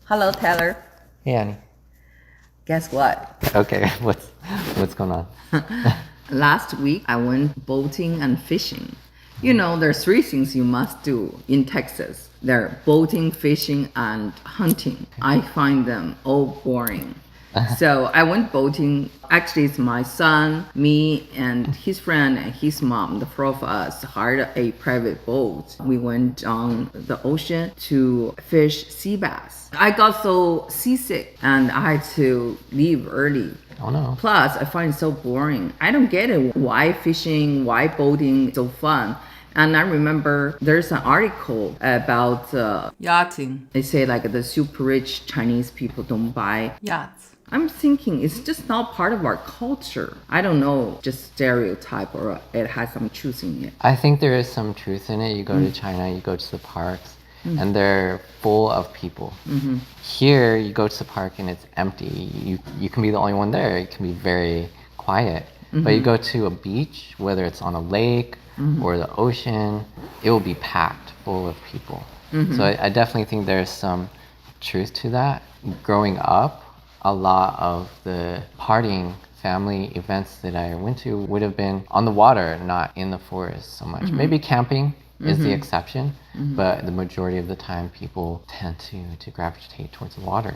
Hello, Taylor. Hey, Annie. Guess what? Okay, what's going on? Last week, I went boating and fishing. You know, there's three things you must do in Texas. They're boating, fishing, and hunting. I find them all boring. So I went boating. Actually, it's my son, me, and his friend and his mom. The four of us hired a private boat. We went on the ocean to fish sea bass. I got so seasick and I had to leave early. Oh no. Plus, I find it so boring. I don't get it. Why fishing? Why boating? So fun. And I remember there's an article about yachting. They say like the super rich Chinese people don't buy yachts. I'm thinking it's just not part of our culture. I don't know, just stereotype or it has some truth in it. I think there is some truth in it. You go to China, you go to the parks, and they're full of people. Here, you go to the park and it's empty. You can be the only one there. It can be very quiet. But you go to a beach, whether it's on a lake or the ocean, it will be packed full of people. So I definitely think there's some truth to that. Growing up, a lot of the partying family events that I went to would have been on the water, not in the forest so much. Maybe camping is the exception, but the majority of the time people tend to gravitate towards the water.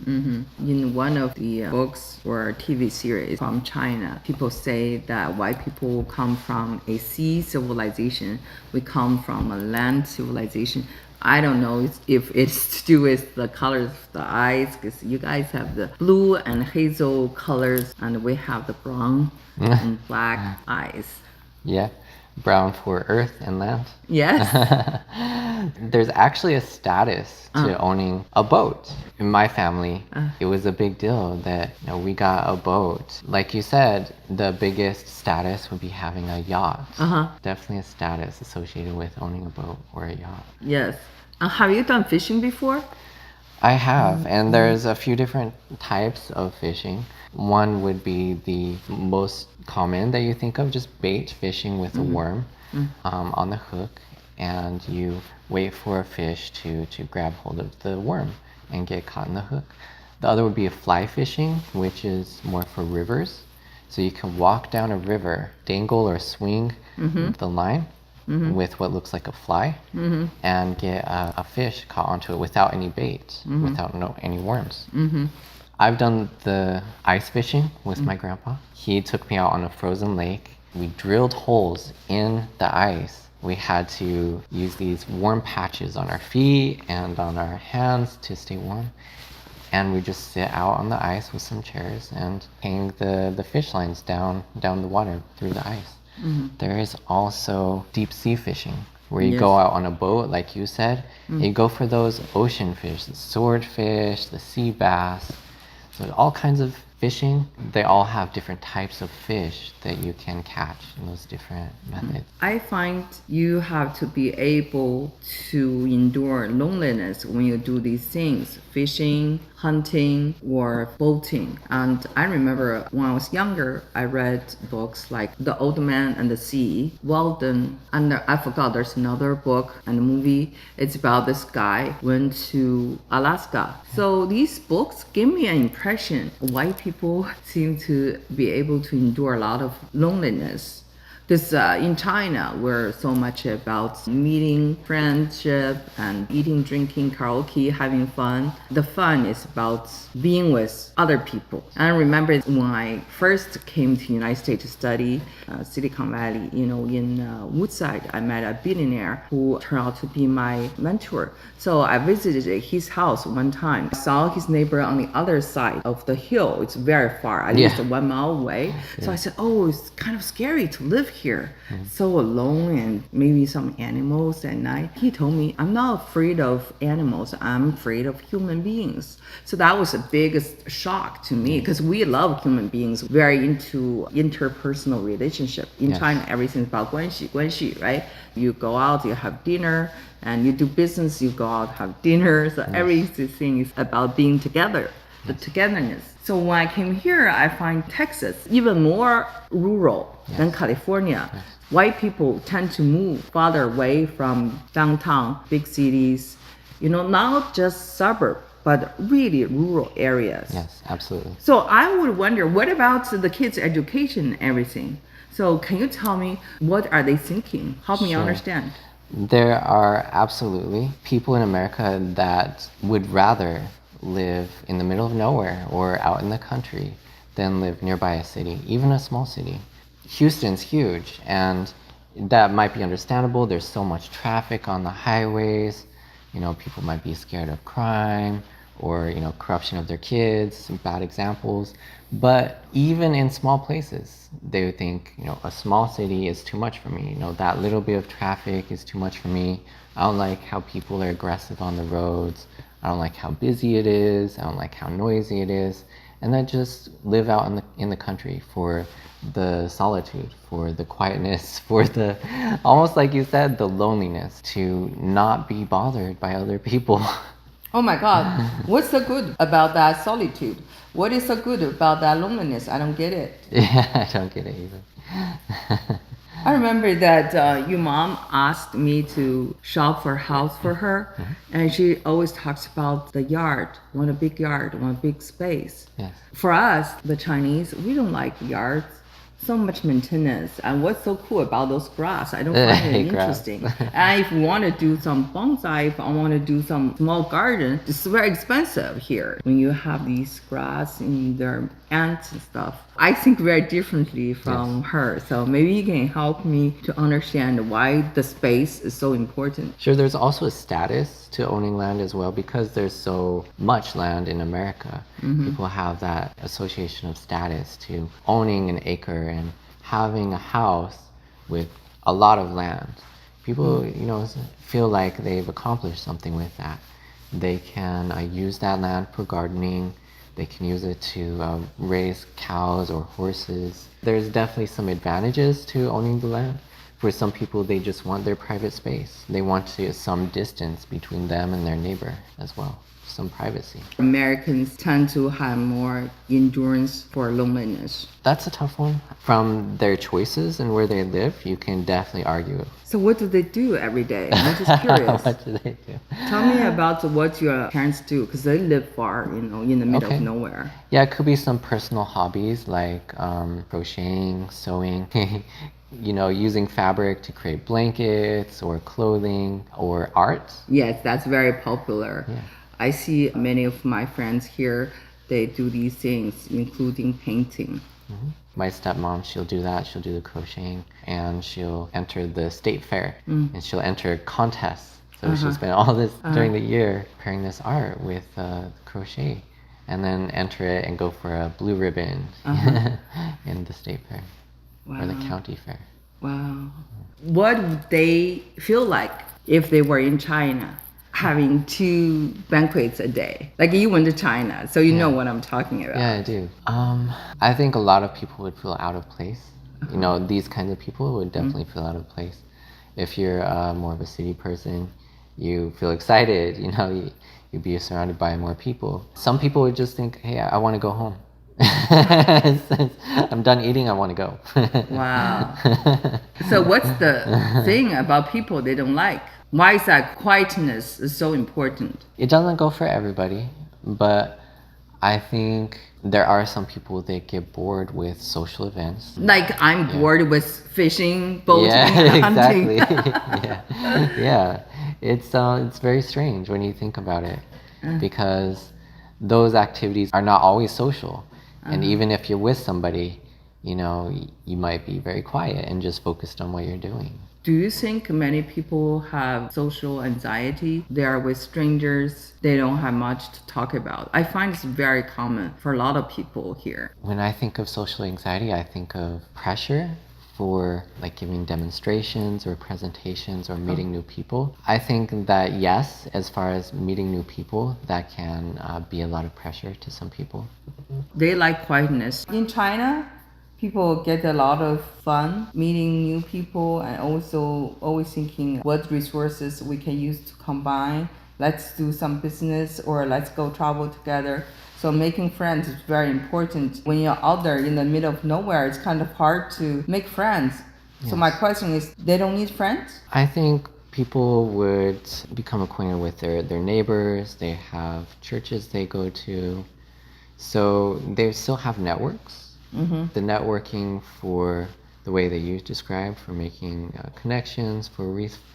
In one of the books or TV series from China, people say that white people come from a sea civilization, we come from a land civilization. I don't know if it's to do with the colors of the eyes, because you guys have the blue and hazel colors, and we have the brown and black eyes. Yeah, brown for earth and land. Yes. There's actually a status to owning a boat. In my family, it was a big deal that we got a boat. Like you said, the biggest status would be having a yacht. Definitely a status associated with owning a boat or a yacht. Yes. Have you done fishing before? I have, and there's a few different types of fishing. One would be the most common that you think of, just bait fishing with a worm on the hook, and you wait for a fish to grab hold of the worm and get caught in the hook. The other would be a fly fishing, which is more for rivers. So you can walk down a river, dangle or swing the line with what looks like a fly and get a fish caught onto it without any bait, without any worms. I've done the ice fishing with my grandpa. He took me out on a frozen lake. We drilled holes in the ice. We had to use these warm patches on our feet and on our hands to stay warm. And we just sit out on the ice with some chairs and hang the fish lines down the water through the ice. There is also deep sea fishing, where you go out on a boat, like you said, and you go for those ocean fish, the swordfish, the sea bass. So all kinds of fishing, they all have different types of fish that you can catch in those different methods. I find you have to be able to endure loneliness when you do these things, fishing, hunting, or boating. And I remember when I was younger, I read books like The Old Man and the Sea, Walden, and I forgot there's another book and a movie. It's about this guy went to Alaska. So these books give me an impression white people seem to be able to endure a lot of loneliness. Because in China, we're so much about meeting, friendship, and eating, drinking, karaoke, having fun. The fun is about being with other people. And I remember when I first came to the United States to study Silicon Valley, in Woodside, I met a billionaire who turned out to be my mentor. So I visited his house one time. I saw his neighbor on the other side of the hill. It's very far, at least 1 mile away. So I said, oh, it's kind of scary to live here, so alone and maybe some animals at night. He told me, I'm not afraid of animals, I'm afraid of human beings. So that was the biggest shock to me, because we love human beings, very into interpersonal relationship. In China, everything's about 关系, right? You go out, you have dinner, and you do business, you go out, have dinner. So everything is about being together, the togetherness. So when I came here, I find Texas even more rural than California. White people tend to move farther away from downtown, big cities, not just suburb, but really rural areas. Yes, absolutely. So I would wonder, what about the kids' education and everything? So can you tell me what are they thinking? Help me Sure. understand. There are absolutely people in America that would rather live in the middle of nowhere or out in the country than live nearby a city, even a small city. Houston's huge, and that might be understandable. There's so much traffic on the highways. You know, people might be scared of crime or, you know, corruption of their kids, some bad examples. But even in small places, they would think, you know, a small city is too much for me. You know, that little bit of traffic is too much for me. I don't like how people are aggressive on the roads. I don't like how busy it is. I don't like how noisy it is. And then just live out in the country for the solitude, for the quietness, for the, almost like you said, the loneliness, to not be bothered by other people. Oh my God, what's so good about that solitude? What is so good about that loneliness? I don't get it. Yeah, I don't get it either. I remember that your mom asked me to shop for a house for her, and she always talks about the yard, want a big yard, want a big space. Yes. For us, the Chinese, we don't like yards. So much maintenance. And what's so cool about those grass? I don't find it Grass. interesting. And if you want to do some bonsai, if I want to do some small garden, it's very expensive here. When you have these grass in their ants and stuff, I think very differently from her. So maybe you can help me to understand why the space is so important. Sure, there's also a status to owning land as well because there's so much land in America. People have that association of status to owning an acre and having a house with a lot of land. People, you know, feel like they've accomplished something with that. They can use that land for gardening. They can use it to raise cows or horses. There's definitely some advantages to owning the land. For some people, they just want their private space. They want some distance between them and their neighbor as well, some privacy. Americans tend to have more endurance for loneliness. That's a tough one. From their choices and where they live, you can definitely argue. So what do they do every day? I'm just curious. What do they do? Tell me about what your parents do, because they live far, you know, in the middle of nowhere. Yeah, it could be some personal hobbies like crocheting, sewing, you know, using fabric to create blankets or clothing or art. Yes, that's very popular. Yeah. I see many of my friends here, they do these things, including painting. My stepmom, she'll do that. She'll do the crocheting and she'll enter the state fair and she'll enter contests. So she'll spend all this during the year preparing this art with crochet and then enter it and go for a blue ribbon in the state fair or the county fair. Wow. What would they feel like if they were in China, having 2 banquets a day? Like you went to China, so you know what I'm talking about. Yeah, I do. I think a lot of people would feel out of place. You know, these kinds of people would definitely feel out of place. If you're more of a city person, you feel excited, you know, you'd be surrounded by more people. Some people would just think, hey, I want to go home. I'm done eating, I want to go. Wow. So what's the thing about people they don't like? Why is that quietness is so important? It doesn't go for everybody, but I think there are some people that get bored with social events. Like I'm bored with fishing, boating, hunting. Exactly. Yeah. It's very strange when you think about it, because those activities are not always social. And even if you're with somebody, you know, you might be very quiet and just focused on what you're doing. Do you think many people have social anxiety? They are with strangers, they don't have much to talk about. I find it's very common for a lot of people here. When I think of social anxiety, I think of pressure for like giving demonstrations or presentations or meeting new people. I think that yes, as far as meeting new people, that can be a lot of pressure to some people. They like quietness. In China, people get a lot of fun meeting new people and also always thinking what resources we can use to combine. Let's do some business or let's go travel together. So making friends is very important. When you're out there in the middle of nowhere, it's kind of hard to make friends. Yes. So my question is, they don't need friends? I think People would become acquainted with their neighbors. They have churches they go to. So they still have networks. The networking for the way that you described, for making connections, for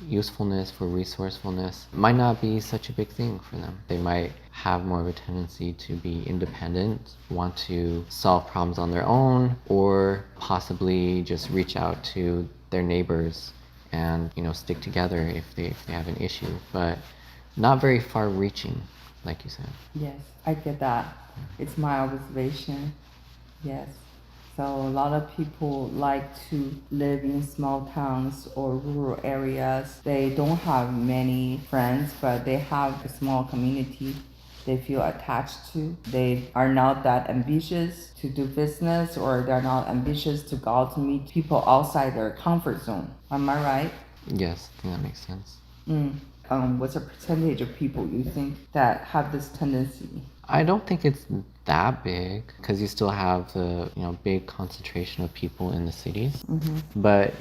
usefulness, for resourcefulness, might not be such a big thing for them. They might have more of a tendency to be independent, want to solve problems on their own, or possibly just reach out to their neighbors and stick together if they have an issue, but not very far reaching, like you said. Yes, I get that. It's my observation. Yes. So a lot of people like to live in small towns or rural areas. They don't have many friends, but they have a small community they feel attached to. They are not that ambitious to do business, or they're not ambitious to go out to meet people outside their comfort zone. Am I right? Yes, I think that makes sense. What's a percentage of people you think that have this tendency? I don't think it's that big because you still have the big concentration of people in the cities, but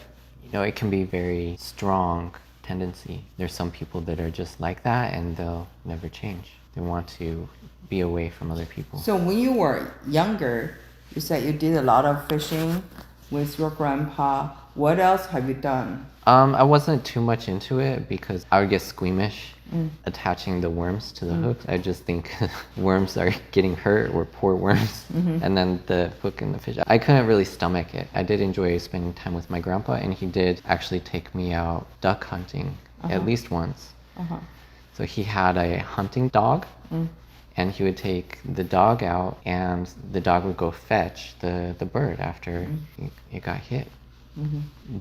it can be very strong tendency. There's some people that are just like that and they'll never change. They want to be away from other people. So when you were younger, you said you did a lot of fishing with your grandpa. What else have you done? I wasn't too much into it because I would get squeamish attaching the worms to the hooks. I just think worms are getting hurt, or poor worms, and then the hook and the fish. I couldn't really stomach it. I did enjoy spending time with my grandpa, and he did actually take me out duck hunting at least once. So he had a hunting dog, and he would take the dog out, and the dog would go fetch the bird after it got hit.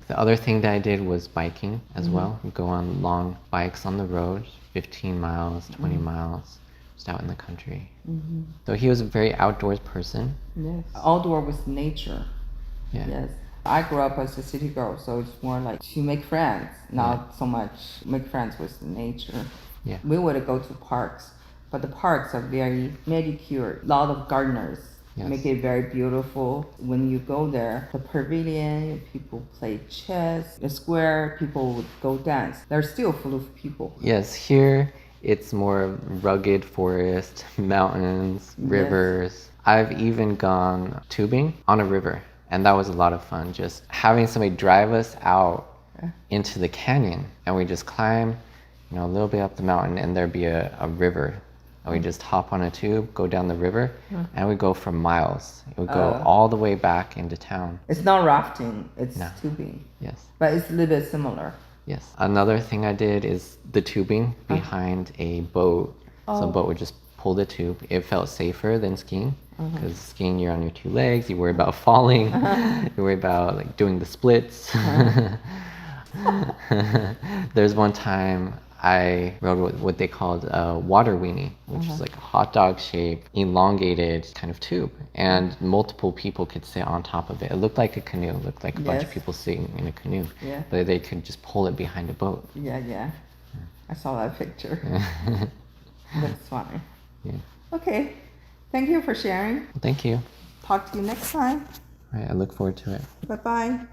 The other thing that I did was biking as well. We'd go on long bikes on the road, 15 miles, 20 miles, just out in the country. So he was a very outdoors person. Yes. Outdoor with nature. Yeah. Yes. I grew up as a city girl, so it's more like to make friends, not so much make friends with nature. Yeah. We would go to parks, but the parks are very manicured. A lot of gardeners make it very beautiful. When you go there, the pavilion, people play chess. The square, people would go dance. They're still full of people. Yes, here it's more rugged forest, mountains, rivers. I've even gone tubing on a river, and that was a lot of fun. Just having somebody drive us out into the canyon, and we just climb, a little bit up the mountain, and there'd be a river. And we just hop on a tube, go down the river, and we go for miles. It would go all the way back into town. It's not rafting, it's tubing. Yes. But it's a little bit similar. Yes. Another thing I did is the tubing behind a boat. So the boat would just pull the tube. It felt safer than skiing, because skiing you're on your two legs, you worry about falling, you worry about doing the splits. There's one time I rode what they called a water weenie, which is like a hot dog shaped, elongated kind of tube. And multiple people could sit on top of it. It looked like a canoe. It looked like a bunch of people sitting in a canoe. Yeah. But they could just pull it behind a boat. Yeah. I saw that picture. That's funny. Yeah. Okay. Thank you for sharing. Thank you. Talk to you next time. All right, I look forward to it. Bye-bye.